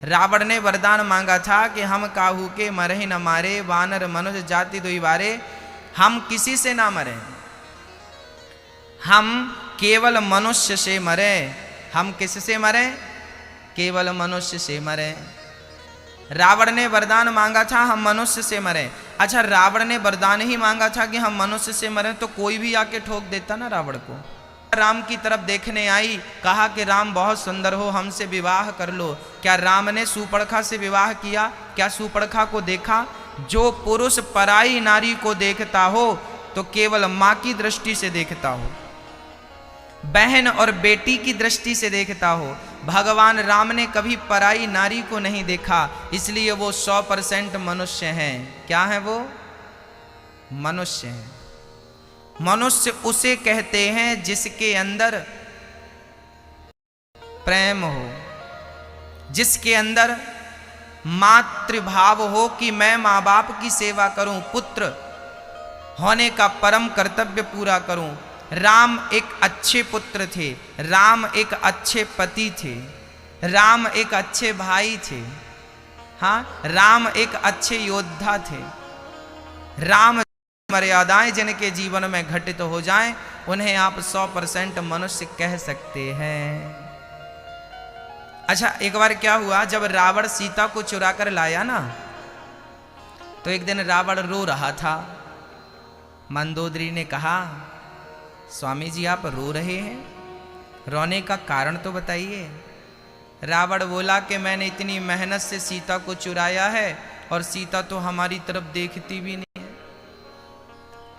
रावण ने वरदान मांगा था कि हम काहू के मरहि न मारे, वानर मनुष्य जाति दुई बारे। हम किसी से ना मरे, हम केवल मनुष्य से मरे। हम किससे मरे? केवल मनुष्य से मरे। रावण ने वरदान मांगा था हम मनुष्य से मरे। अच्छा, रावण ने वरदान ही मांगा था कि हम मनुष्य से मरे, तो कोई भी आके ठोक देता ना रावण को। राम की तरफ देखने आई, कहा कि राम बहुत सुंदर हो, हमसे विवाह कर लो। क्या राम ने सूर्पणखा से विवाह किया? क्या सूर्पणखा को देखा? जो पुरुष पराई नारी को देखता हो तो केवल माँ की दृष्टि से देखता हो, बहन और बेटी की दृष्टि से देखता हो। भगवान राम ने कभी पराई नारी को नहीं देखा, इसलिए वो 100% मनुष्य हैं। क्या है वो? मनुष्य हैं। मनुष्य उसे कहते हैं जिसके अंदर प्रेम हो, जिसके अंदर मातृभाव हो कि मैं माँ बाप की सेवा करूं, पुत्र होने का परम कर्तव्य पूरा करूं। राम एक अच्छे पुत्र थे, राम एक अच्छे पति थे, राम एक अच्छे भाई थे, हाँ, राम एक अच्छे योद्धा थे। राम मर्यादाएं जिनके जीवन में घटित हो जाएं, उन्हें आप 100% मनुष्य कह सकते हैं। अच्छा, एक बार क्या हुआ, जब रावण सीता को चुरा कर लाया ना, तो एक दिन रावण रो रहा था। मंदोदरी ने कहा, स्वामी जी आप रो रहे हैं, रोने का कारण तो बताइए। रावण बोला कि मैंने इतनी मेहनत से सीता को चुराया है और सीता तो हमारी तरफ देखती भी नहीं,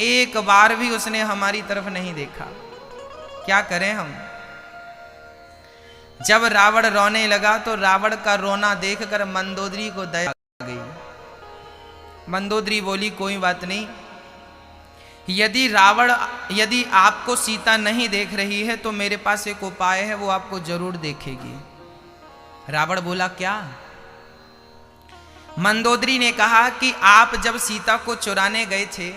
एक बार भी उसने हमारी तरफ नहीं देखा। क्या करें हम? जब रावण रोने लगा तो रावण का रोना देखकर मंदोदरी को दया आ गई। मंदोदरी बोली, कोई बात नहीं, यदि आपको सीता नहीं देख रही है तो मेरे पास एक उपाय है, वो आपको जरूर देखेगी। रावण बोला, क्या? मंदोदरी ने कहा कि आप जब सीता को चुराने गए थे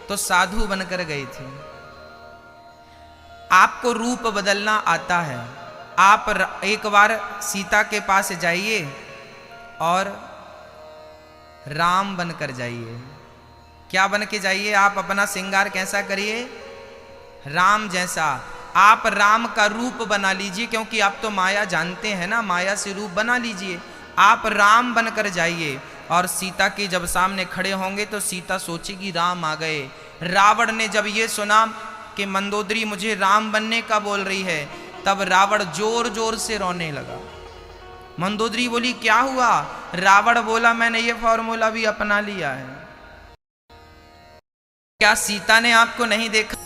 तो साधु बनकर गए थे, आपको रूप बदलना आता है। आप एक बार सीता के पास जाइए और राम बनकर जाइए। क्या बन के जाइए? आप अपना श्रृंगार कैसा करिए? राम जैसा। आप राम का रूप बना लीजिए, क्योंकि आप तो माया जानते हैं ना, माया से रूप बना लीजिए। आप राम बनकर जाइए और सीता के जब सामने खड़े होंगे तो सीता सोचेगी राम आ गए। रावण ने जब ये सुना कि मंदोदरी मुझे राम बनने का बोल रही है, तब रावण जोर जोर से रोने लगा। मंदोदरी बोली, क्या हुआ? रावण बोला, मैंने ये फॉर्मूला भी अपना लिया है। क्या सीता ने आपको नहीं देखा?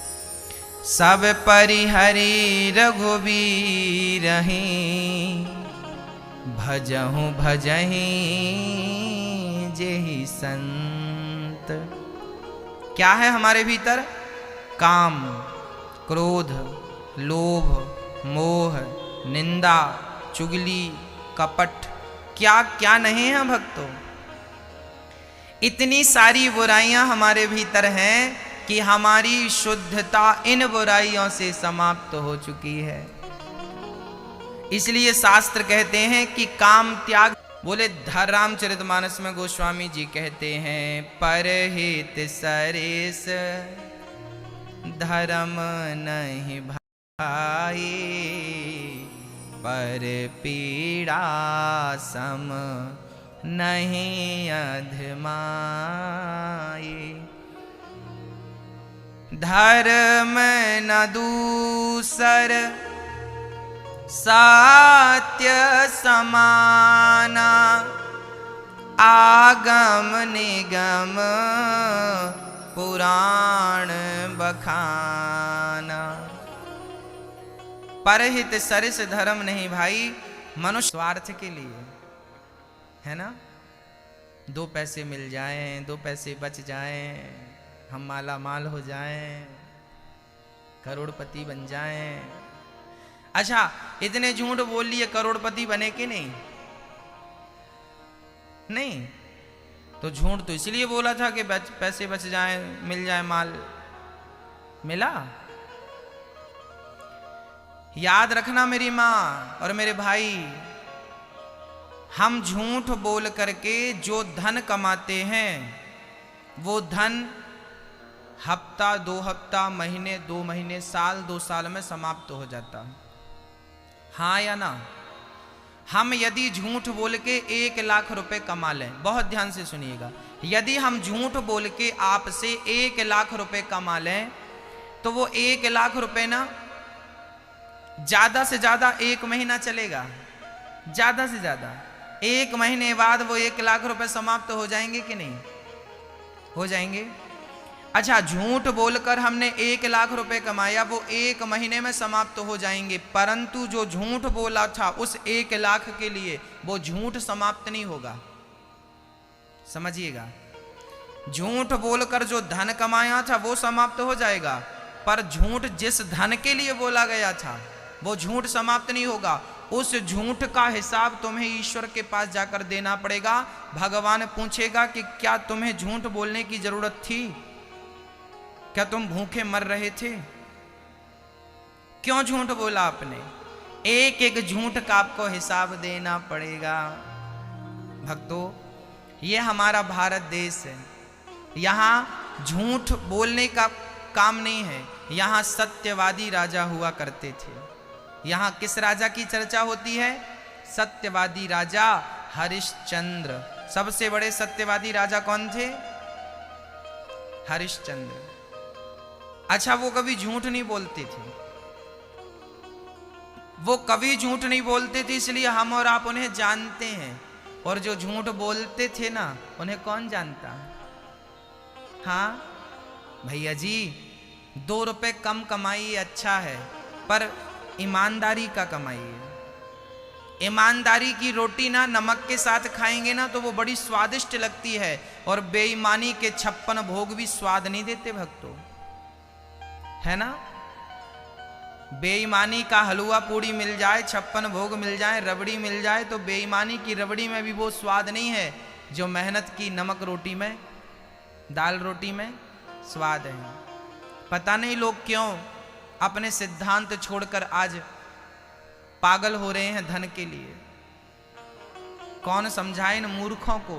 सब परिहरि रघुबीर भजहु भजहि जेहि संत। क्या है हमारे भीतर? काम, क्रोध, लोभ, मोह, निंदा, चुगली, कपट, क्या क्या नहीं है भक्तों। इतनी सारी बुराइयां हमारे भीतर हैं कि हमारी शुद्धता इन बुराइयों से समाप्त हो चुकी है। इसलिए शास्त्र कहते हैं कि काम त्याग। बोले रामचरितमानस में गोस्वामी जी कहते हैं, परहित सरेस धर्म नहीं भाई, पर पीड़ा सम नहीं अधमाई। धर्म न दूसर सत्य समाना, आगम निगम पुराण बखाना। परहित सरिस धर्म नहीं भाई, मनुष्य स्वार्थ के लिए है ना, 2 पैसे मिल जाएं, 2 पैसे बच जाएं, हम माला माल हो जाएं, करोड़पति बन जाएं। अच्छा, इतने झूठ बोल लिए, करोड़पति बने कि नहीं? नहीं, तो झूठ तो इसलिए बोला था कि पैसे बच जाएं, मिल जाए माल। मिला? याद रखना मेरी माँ और मेरे भाई, हम झूठ बोल करके जो धन कमाते हैं वो धन हफ्ता 2 हफ्ता, महीने 2 महीने, साल 2 साल में समाप्त हो जाता है। हाँ या ना? हम यदि झूठ बोल के 1 लाख रुपए कमा लें, बहुत ध्यान से सुनिएगा, यदि हम झूठ बोल के आपसे 1 लाख रुपए कमा लें तो वो 1 लाख रुपए ना ज्यादा से ज्यादा 1 महीना चलेगा, ज्यादा से ज्यादा 1 महीने बाद वो 1 लाख रुपए समाप्त हो जाएंगे कि नहीं हो जाएंगे? अच्छा, झूठ बोलकर हमने 1 लाख रुपए कमाया, वो 1 महीने में समाप्त हो जाएंगे, परंतु जो झूठ बोला था उस 1 लाख के लिए वो झूठ समाप्त नहीं होगा। समझिएगा, झूठ बोलकर जो धन कमाया था वो समाप्त हो जाएगा, पर झूठ जिस धन के लिए बोला गया था वो झूठ समाप्त नहीं होगा। उस झूठ का हिसाब तुम्हें ईश्वर के पास जाकर देना पड़ेगा। भगवान पूछेगा कि क्या तुम्हें झूठ बोलने की जरूरत थी? क्या तुम भूखे मर रहे थे? क्यों झूठ बोला आपने? एक एक झूठ का आपको हिसाब देना पड़ेगा। भक्तों, ये हमारा भारत देश है, यहाँ झूठ बोलने का काम नहीं है, यहाँ सत्यवादी राजा हुआ करते थे। यहाँ किस राजा की चर्चा होती है? सत्यवादी राजा हरिश्चंद्र। सबसे बड़े सत्यवादी राजा कौन थे? हरिश्चंद्र। अच्छा, वो कभी झूठ नहीं बोलते थे, वो कभी झूठ नहीं बोलते थे, इसलिए हम और आप उन्हें जानते हैं। और जो झूठ बोलते थे ना, उन्हें कौन जानता है? हाँ भैया जी, 2 रुपए कम कमाइए, अच्छा है, पर ईमानदारी का कमाइए। ईमानदारी की रोटी ना नमक के साथ खाएंगे ना तो वो बड़ी स्वादिष्ट लगती है, और बेईमानी के 56 भोग भी स्वाद नहीं देते भक्तों, है ना? बेईमानी का हलवा पूड़ी मिल जाए, 56 भोग मिल जाए, रबड़ी मिल जाए, तो बेईमानी की रबड़ी में भी वो स्वाद नहीं है जो मेहनत की नमक रोटी में, दाल रोटी में स्वाद है। पता नहीं लोग क्यों अपने सिद्धांत छोड़कर आज पागल हो रहे हैं धन के लिए। कौन समझाए इन मूर्खों को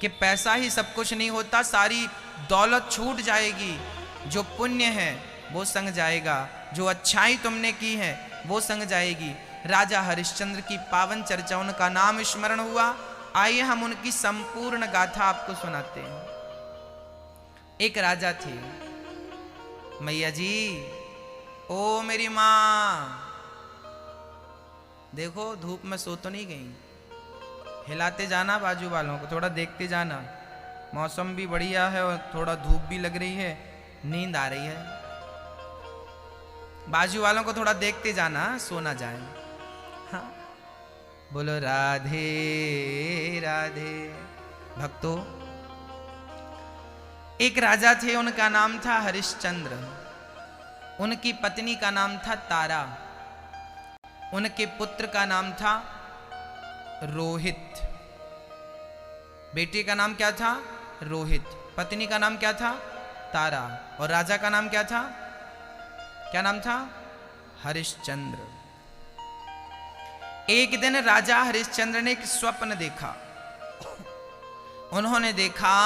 कि पैसा ही सब कुछ नहीं होता, सारी दौलत छूट जाएगी, जो पुण्य है वो संग जाएगा, जो अच्छाई तुमने की है वो संग जाएगी। राजा हरिश्चंद्र की पावन चर्चा, उनका नाम स्मरण हुआ। आइए हम उनकी संपूर्ण गाथा आपको सुनाते हैं। एक राजा थे, मैया जी, ओ मेरी माँ, देखो धूप में सो तो नहीं गई, हिलाते जाना बाजू वालों को, थोड़ा देखते जाना, मौसम भी बढ़िया है और थोड़ा धूप भी लग रही है, नींद आ रही है, बाजू वालों को थोड़ा देखते जाना, सो ना जाए। हाँ, बोलो राधे राधे। भक्तों, एक राजा थे, उनका नाम था हरिश्चंद्र, उनकी पत्नी का नाम था तारा, उनके पुत्र का नाम था रोहित। बेटे का नाम क्या था? रोहित। पत्नी का नाम क्या था? तारा। और राजा का नाम क्या था? क्या नाम था? हरिश्चंद्र। एक दिन राजा हरिश्चंद्र ने एक स्वप्न देखा। उन्होंने देखा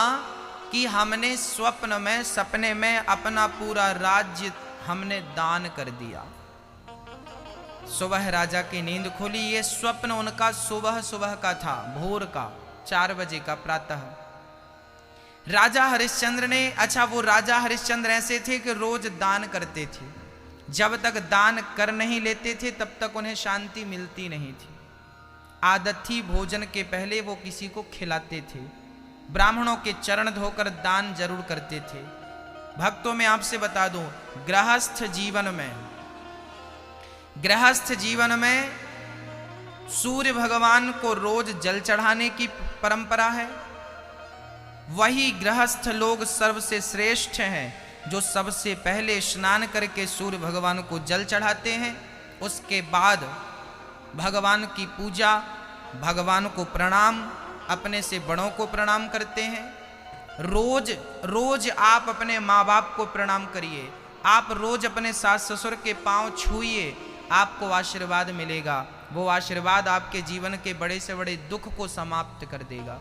कि हमने स्वप्न में, सपने में अपना पूरा राज्य हमने दान कर दिया। सुबह राजा की नींद खुली। ये स्वप्न उनका सुबह सुबह का था, भोर का, 4 बजे का प्रातः। राजा हरिश्चंद्र ने, अच्छा वो राजा हरिश्चंद्र ऐसे थे कि रोज दान करते थे, जब तक दान कर नहीं लेते थे तब तक उन्हें शांति मिलती नहीं थी। आदत थी भोजन के पहले वो किसी को खिलाते थे, ब्राह्मणों के चरण धोकर दान जरूर करते थे। भक्तों, मैं आपसे बता दूं, गृहस्थ जीवन में सूर्य भगवान को रोज जल चढ़ाने की परंपरा है। वही गृहस्थ लोग सबसे श्रेष्ठ हैं जो सबसे पहले स्नान करके सूर्य भगवान को जल चढ़ाते हैं, उसके बाद भगवान की पूजा, भगवान को प्रणाम, अपने से बड़ों को प्रणाम करते हैं। रोज रोज आप अपने माँ बाप को प्रणाम करिए, आप रोज अपने सास ससुर के पांव छूइए, आपको आशीर्वाद मिलेगा। वो आशीर्वाद आपके जीवन के बड़े से बड़े दुख को समाप्त कर देगा।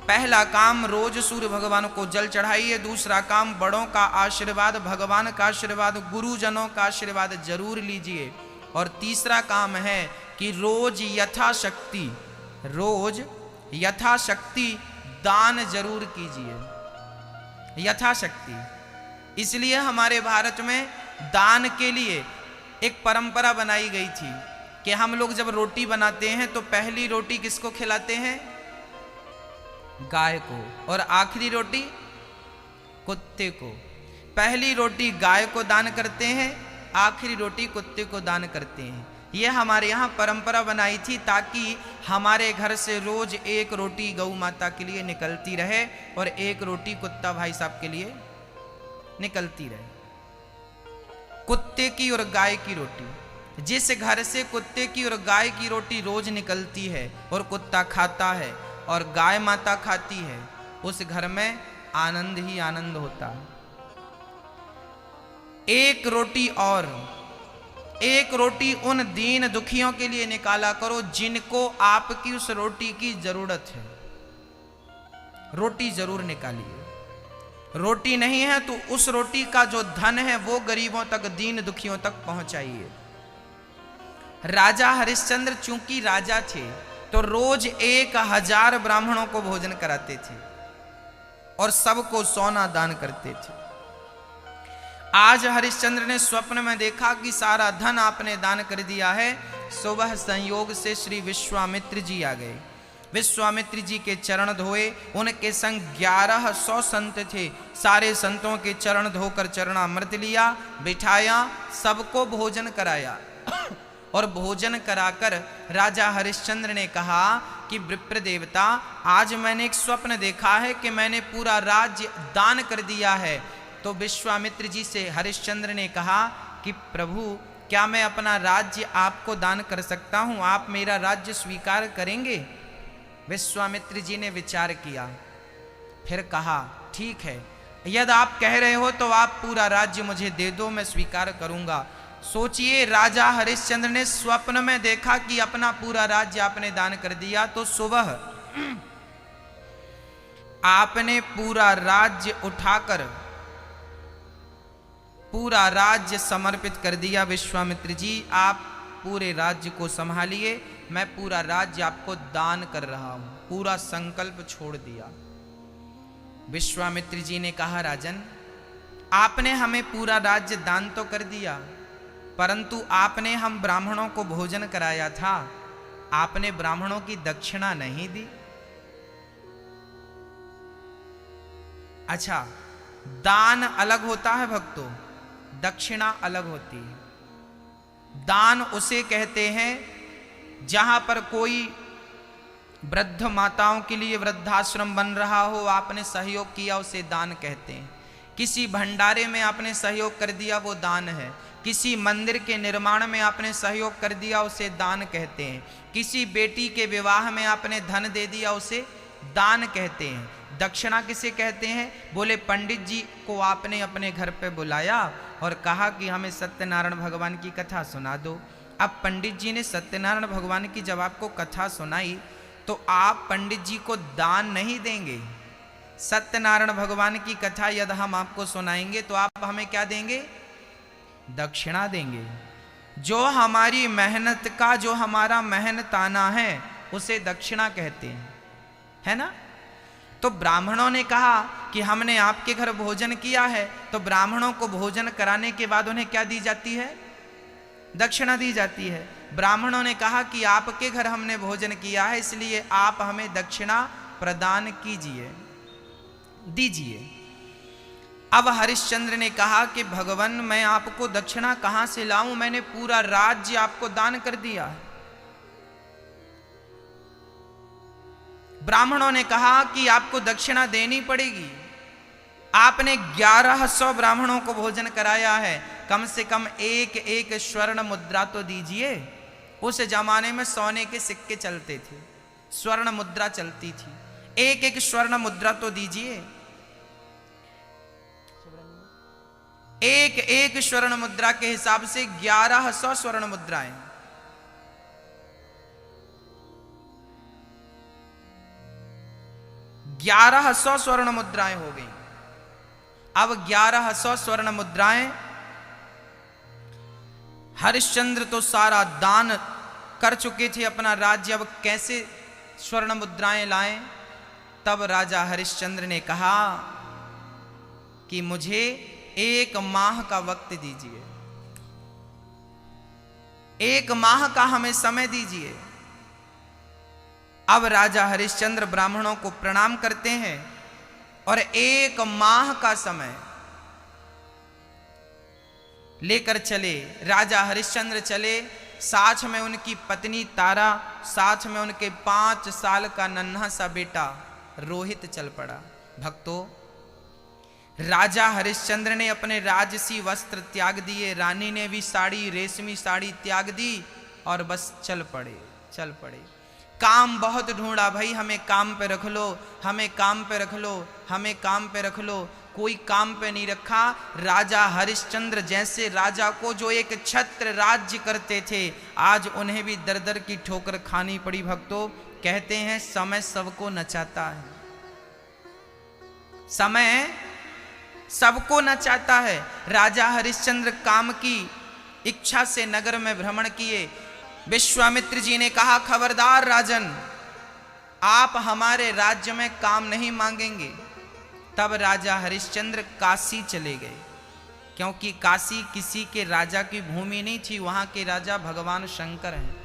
पहला काम, रोज सूर्य भगवान को जल चढ़ाइए। दूसरा काम, बड़ों का आशीर्वाद, भगवान का आशीर्वाद, गुरुजनों का आशीर्वाद जरूर लीजिए। और तीसरा काम है कि रोज यथाशक्ति दान जरूर कीजिए, यथाशक्ति। इसलिए हमारे भारत में दान के लिए एक परंपरा बनाई गई थी कि हम लोग जब रोटी बनाते हैं तो पहली रोटी किसको खिलाते हैं? गाय को, और आखिरी रोटी कुत्ते को। पहली रोटी गाय को दान करते हैं, आखिरी रोटी कुत्ते को दान करते हैं। ये हमारे यहाँ परंपरा बनाई थी ताकि हमारे घर से रोज एक रोटी गौ माता के लिए निकलती रहे और एक रोटी कुत्ता भाई साहब के लिए निकलती रहे। कुत्ते की और गाय की रोटी, जिस घर से कुत्ते की और गाय की रोटी रोज निकलती है और कुत्ता खाता है और गाय माता खाती है, उस घर में आनंद ही आनंद होता है। एक रोटी उन दीन दुखियों के लिए निकाला करो जिनको आपकी उस रोटी की जरूरत है। रोटी जरूर निकालिए। रोटी नहीं है तो उस रोटी का जो धन है वो गरीबों तक, दीन दुखियों तक पहुंचाइए। राजा हरिश्चंद्र चूंकि राजा थे तो रोज 1000 ब्राह्मणों को भोजन कराते थे और सबको सोना दान करते थे। आज हरिश्चंद्र ने स्वप्न में देखा कि सारा धन आपने दान कर दिया है। सुबह संयोग से श्री विश्वामित्र जी आ गए। विश्वामित्र जी के चरण धोए। उनके संग 1100 संत थे। सारे संतों के चरण धोकर चरणामृत लिया, बिठाया, सबको भोजन कराया। और भोजन कराकर राजा हरिश्चंद्र ने कहा कि विप्र देवता, आज मैंने एक स्वप्न देखा है कि मैंने पूरा राज्य दान कर दिया है। तो विश्वामित्र जी से हरिश्चंद्र ने कहा कि प्रभु, क्या मैं अपना राज्य आपको दान कर सकता हूं? आप मेरा राज्य स्वीकार करेंगे? विश्वामित्र जी ने विचार किया, फिर कहा ठीक है, यदि आप कह रहे हो तो आप पूरा राज्य मुझे दे दो, मैं स्वीकार करूंगा। सोचिए, राजा हरिश्चंद्र ने स्वप्न में देखा कि अपना पूरा राज्य आपने दान कर दिया, तो सुबह आपने पूरा राज्य उठाकर पूरा राज्य समर्पित कर दिया। विश्वामित्र जी, आप पूरे राज्य को संभालिए, मैं पूरा राज्य आपको दान कर रहा हूं। पूरा संकल्प छोड़ दिया। विश्वामित्र जी ने कहा, राजन, आपने हमें पूरा राज्य दान तो कर दिया, परंतु आपने हम ब्राह्मणों को भोजन कराया था, आपने ब्राह्मणों की दक्षिणा नहीं दी। अच्छा, दान अलग होता है भक्तों, दक्षिणा अलग होती है। दान उसे कहते हैं जहां पर कोई वृद्ध माताओं के लिए वृद्धाश्रम बन रहा हो, आपने सहयोग किया, उसे दान कहते हैं। किसी भंडारे में आपने सहयोग कर दिया, वो दान है। किसी मंदिर के निर्माण में आपने सहयोग कर दिया, उसे दान कहते हैं। किसी बेटी के विवाह में आपने धन दे दिया, उसे दान कहते हैं। दक्षिणा किसे कहते हैं? बोले, पंडित जी को आपने अपने घर पे बुलाया और कहा कि हमें सत्यनारायण भगवान की कथा सुना दो। अब पंडित जी ने सत्यनारायण भगवान की जब आपको कथा सुनाई तो आप पंडित जी को दान नहीं देंगे। सत्यनारायण भगवान की कथा यदि हम आपको सुनाएंगे तो आप हमें क्या देंगे? दक्षिणा देंगे। जो हमारी मेहनत का, जो हमारा मेहनताना है, उसे दक्षिणा कहते हैं, है ना? तो ब्राह्मणों ने कहा कि हमने आपके घर भोजन किया है, तो ब्राह्मणों को भोजन कराने के बाद उन्हें क्या दी जाती है? दक्षिणा दी जाती है। ब्राह्मणों ने कहा कि आपके घर हमने भोजन किया है, इसलिए आप हमें दक्षिणा प्रदान कीजिए, दीजिए। अब हरिश्चंद्र ने कहा कि भगवान, मैं आपको दक्षिणा कहां से लाऊं? मैंने पूरा राज्य आपको दान कर दिया है। ब्राह्मणों ने कहा कि आपको दक्षिणा देनी पड़ेगी। आपने 1100 ब्राह्मणों को भोजन कराया है, कम से कम एक एक स्वर्ण मुद्रा तो दीजिए। उस जमाने में सोने के सिक्के चलते थे, स्वर्ण मुद्रा चलती थी, एक एक स्वर्ण मुद्रा तो दीजिए। एक एक स्वर्ण मुद्रा के हिसाब से 1100 स्वर्ण मुद्राएं। 1100 स्वर्ण मुद्राएं हो गई। अब 1100 स्वर्ण मुद्राएं, हरिश्चंद्र तो सारा दान कर चुके थे अपना राज्य, अब कैसे स्वर्ण मुद्राएं लाएं। तब राजा हरिश्चंद्र ने कहा कि मुझे 1 माह का वक्त दीजिए, 1 माह का हमें समय दीजिए। अब राजा हरिश्चंद्र ब्राह्मणों को प्रणाम करते हैं और 1 माह का समय लेकर चले। राजा हरिश्चंद्र चले, साथ में उनकी पत्नी तारा, साथ में उनके 5 साल का नन्हा सा बेटा रोहित चल पड़ा। भक्तों, राजा हरिश्चंद्र ने अपने राजसी वस्त्र त्याग दिए, रानी ने भी साड़ी, रेशमी साड़ी त्याग दी और बस चल पड़े। काम बहुत ढूंढा, भाई हमें काम पे रख लो, हमें काम पे रख लो, हमें काम पे रख लो, कोई काम पे नहीं रखा। राजा हरिश्चंद्र जैसे राजा को जो एक छत्र राज्य करते थे, आज उन्हें भी दर दर की ठोकर खानी पड़ी। भक्तों, कहते हैं समय सबको नचाता है, समय सबको नचाता है। राजा हरिश्चंद्र काम की इच्छा से नगर में भ्रमण किए। विश्वामित्र जी ने कहा, खबरदार राजन, आप हमारे राज्य में काम नहीं मांगेंगे। तब राजा हरिश्चंद्र काशी चले गए, क्योंकि काशी किसी के राजा की भूमि नहीं थी, वहां के राजा भगवान शंकर हैं।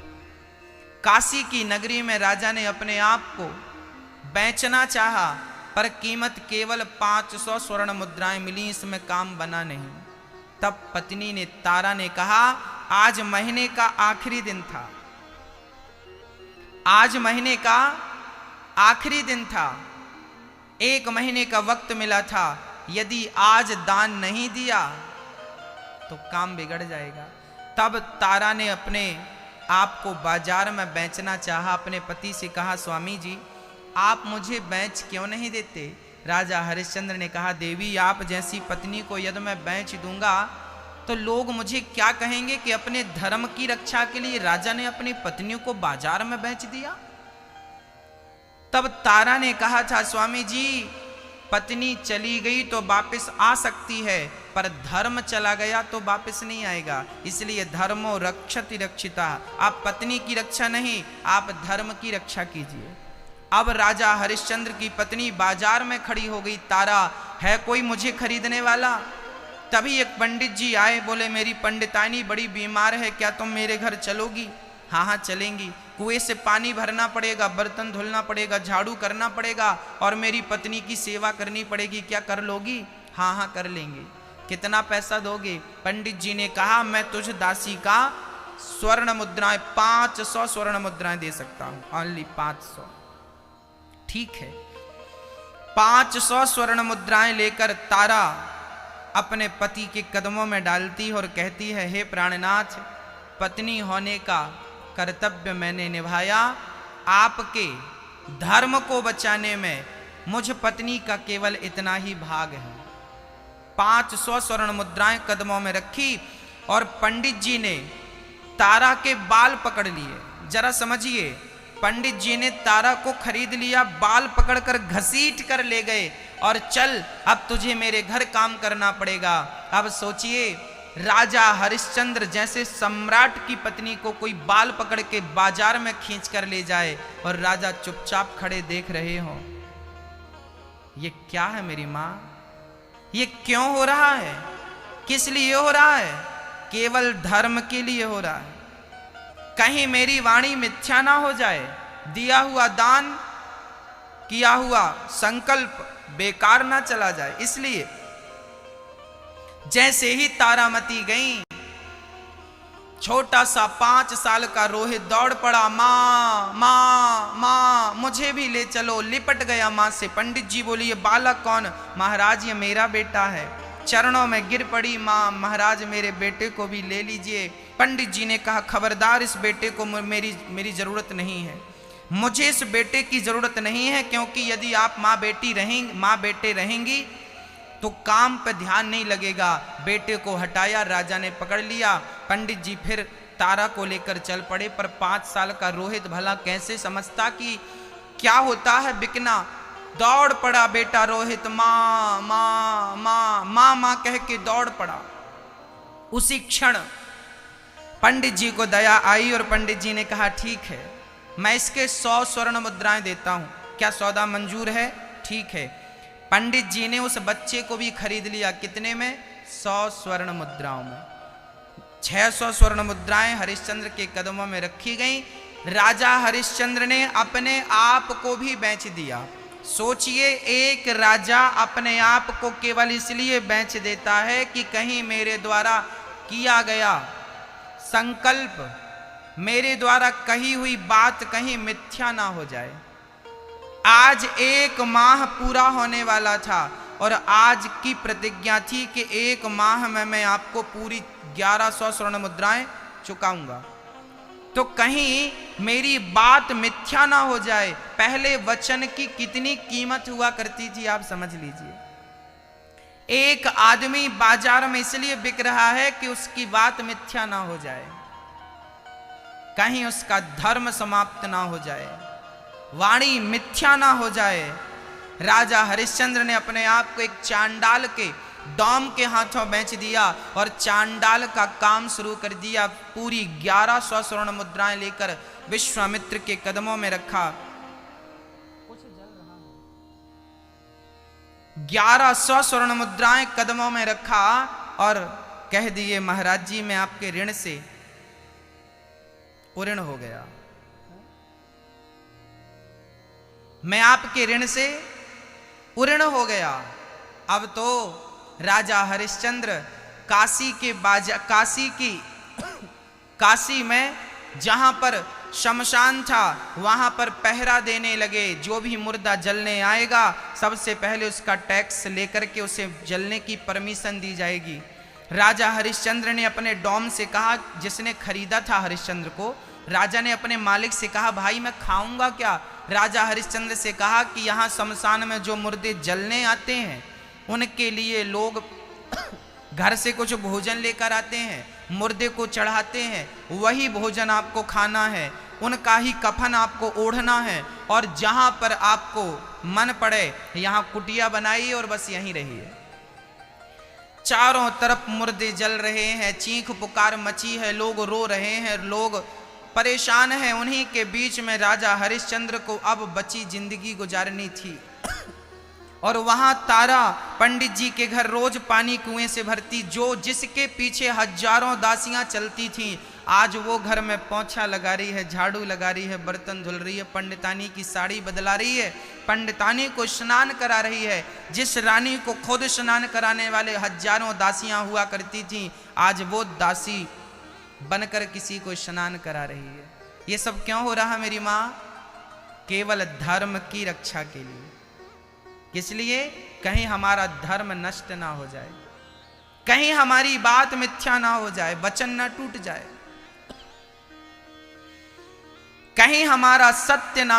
काशी की नगरी में राजा ने अपने आप को बेचना चाहा, पर कीमत केवल 500 स्वर्ण मुद्राएं मिली, इसमें काम बना नहीं। तब पत्नी ने, तारा ने कहा, आज महीने का आखिरी दिन था, आज महीने का आखिरी दिन था, 1 महीने का वक्त मिला था, यदि आज दान नहीं दिया तो काम बिगड़ जाएगा। तब तारा ने अपने आप को बाजार में बेचना चाहा, अपने पति से कहा, स्वामी जी आप मुझे बेच क्यों नहीं देते। राजा हरिश्चंद्र ने कहा, देवी आप जैसी पत्नी को यदि मैं बेच दूंगा तो लोग मुझे क्या कहेंगे कि अपने धर्म की रक्षा के लिए राजा ने अपनी पत्नियों को बाजार में बेच दिया। तब तारा ने कहा था, स्वामी जी पत्नी चली गई तो वापस आ सकती है, पर धर्म चला गया तो वापस नहीं आएगा, इसलिए धर्मो रक्षति रक्षिता, आप पत्नी की रक्षा नहीं, आप धर्म की रक्षा कीजिए। अब राजा हरिश्चंद्र की पत्नी बाजार में खड़ी हो गई, तारा है कोई मुझे खरीदने वाला। तभी एक पंडित जी आए, बोले मेरी पंडितानी बड़ी बीमार है, क्या तुम मेरे घर चलोगी। हाँ हाँ चलेंगी, कुएं से पानी भरना पड़ेगा, बर्तन धुलना पड़ेगा, झाड़ू करना पड़ेगा और मेरी पत्नी की सेवा करनी पड़ेगी, क्या कर लोगी। हाँ हाँ कर लेंगे, कितना पैसा दोगे। पंडित जी ने कहा, मैं तुझ दासी का स्वर्ण मुद्राएं 500 स्वर्ण मुद्राएं दे सकता हूं, ओनली 500। ठीक है, 500 स्वर्ण मुद्राएं लेकर तारा अपने पति के कदमों में डालती और कहती है, हे प्राणनाथ, पत्नी होने का कर्तव्य मैंने निभाया, आपके धर्म को बचाने में मुझ पत्नी का केवल इतना ही भाग है। 500 स्वर्ण मुद्राएं कदमों में रखी और पंडित जी ने तारा के बाल पकड़ लिए। जरा समझिए, पंडित जी ने तारा को खरीद लिया, बाल पकड़कर घसीट कर ले गए और चल अब तुझे मेरे घर काम करना पड़ेगा। अब सोचिए, राजा हरिश्चंद्र जैसे सम्राट की पत्नी को कोई बाल पकड़ के बाजार में खींच कर ले जाए और राजा चुपचाप खड़े देख रहे हो। ये क्या है मेरी मां, ये क्यों हो रहा है, किस लिए हो रहा है। केवल धर्म के लिए हो रहा है, कहीं मेरी वाणी मिथ्या ना हो जाए, दिया हुआ दान, किया हुआ संकल्प बेकार ना चला जाए। इसलिए जैसे ही तारामती गई, छोटा सा 5 साल का रोहित दौड़ पड़ा, माँ माँ माँ मुझे भी ले चलो। लिपट गया माँ से। पंडित जी बोली, ये बालक कौन। महाराज ये मेरा बेटा है। चरणों में गिर पड़ी माँ, महाराज मेरे बेटे को भी ले लीजिए। पंडित जी ने कहा, खबरदार, इस बेटे को मेरी जरूरत नहीं है, मुझे इस बेटे की जरूरत नहीं है, क्योंकि यदि आप माँ बेटे रहेंगी तो काम पे ध्यान नहीं लगेगा। बेटे को हटाया, राजा ने पकड़ लिया। पंडित जी फिर तारा को लेकर चल पड़े, पर 5 साल का रोहित भला कैसे समझता कि क्या होता है बिकना। दौड़ पड़ा बेटा रोहित, माँ माँ माँ माँ माँ कह के दौड़ पड़ा। उसी क्षण पंडित जी को दया आई और पंडित जी ने कहा ठीक है, मैं इसके 100 स्वर्ण मुद्राएं देता हूं, क्या सौदा मंजूर है? ठीक है। पंडित जी ने उस बच्चे को भी खरीद लिया। कितने में? 100 स्वर्ण मुद्राओं में। 600 स्वर्ण मुद्राएं हरिश्चंद्र के कदमों में रखी गई। राजा हरिश्चंद्र ने अपने आप को भी बेच दिया। सोचिए, एक राजा अपने आप को केवल इसलिए बेच देता है कि कहीं मेरे द्वारा किया गया संकल्प, मेरे द्वारा कही हुई बात कहीं मिथ्या ना हो जाए। आज 1 माह पूरा होने वाला था और आज की प्रतिज्ञा थी कि 1 माह में मैं आपको पूरी 1100 स्वर्ण मुद्राएं चुकाऊंगा, तो कहीं मेरी बात मिथ्या ना हो जाए। पहले वचन की कितनी कीमत हुआ करती थी, आप समझ लीजिए। एक आदमी बाजार में इसलिए बिक रहा है कि उसकी बात मिथ्या ना हो जाए, कहीं उसका धर्म समाप्त ना हो जाए, वाणी मिथ्या ना हो जाए। राजा हरिश्चंद्र ने अपने आप को एक चांडाल के डॉम के हाथों बेच दिया और चांडाल का काम शुरू कर दिया। पूरी 1100 स्वर्ण मुद्राएं लेकर विश्वामित्र के कदमों में रखा। 1100 स्वर्ण मुद्राएं कदमों में रखा और कह दिए, महाराज जी मैं आपके ऋण से उऋण हो गया, मैं आपके ऋण से उऋण हो गया। अब तो राजा हरिश्चंद्र काशी में जहां पर शमशान था वहां पर पहरा देने लगे। जो भी मुर्दा जलने आएगा सबसे पहले उसका टैक्स लेकर के उसे जलने की परमिशन दी जाएगी। राजा हरिश्चंद्र ने अपने डॉम से कहा, जिसने खरीदा था हरिश्चंद्र को, राजा ने अपने मालिक से कहा, भाई मैं खाऊंगा क्या? राजा हरिश्चंद्र से कहा कि यहाँ शमशान में जो मुर्दे जलने आते हैं उनके लिए लोग घर से कुछ भोजन लेकर आते हैं, मुर्दे को चढ़ाते हैं, वही भोजन आपको खाना है, उनका ही कफन आपको ओढ़ना है और जहां पर आपको मन पड़े यहाँ कुटिया बनाइए और बस यहीं रहिए। चारों तरफ मुर्दे जल रहे हैं, चीख पुकार मची है, लोग रो रहे हैं, लोग परेशान हैं। उन्हीं के बीच में राजा हरिश्चंद्र को अब बची जिंदगी गुजारनी थी और वहां तारा पंडित जी के घर रोज पानी कुएं से भरती, जो जिसके पीछे हजारों दासियां चलती थीं, आज वो घर में पोंछा लगा रही है, झाड़ू लगा रही है, बर्तन धुल रही है, पंडितानी की साड़ी बदला रही है, पंडितानी को स्नान करा रही है। जिस रानी को खुद स्नान कराने वाले हजारों दासियां हुआ करती थीं, आज वो दासी बनकर किसी को स्नान करा रही है। ये सब क्यों हो रहा मेरी माँ? केवल धर्म की रक्षा के लिए। इसलिए कहीं हमारा धर्म नष्ट ना हो जाए, कहीं हमारी बात मिथ्या ना हो जाए, वचन ना टूट जाए, कहीं हमारा सत्य ना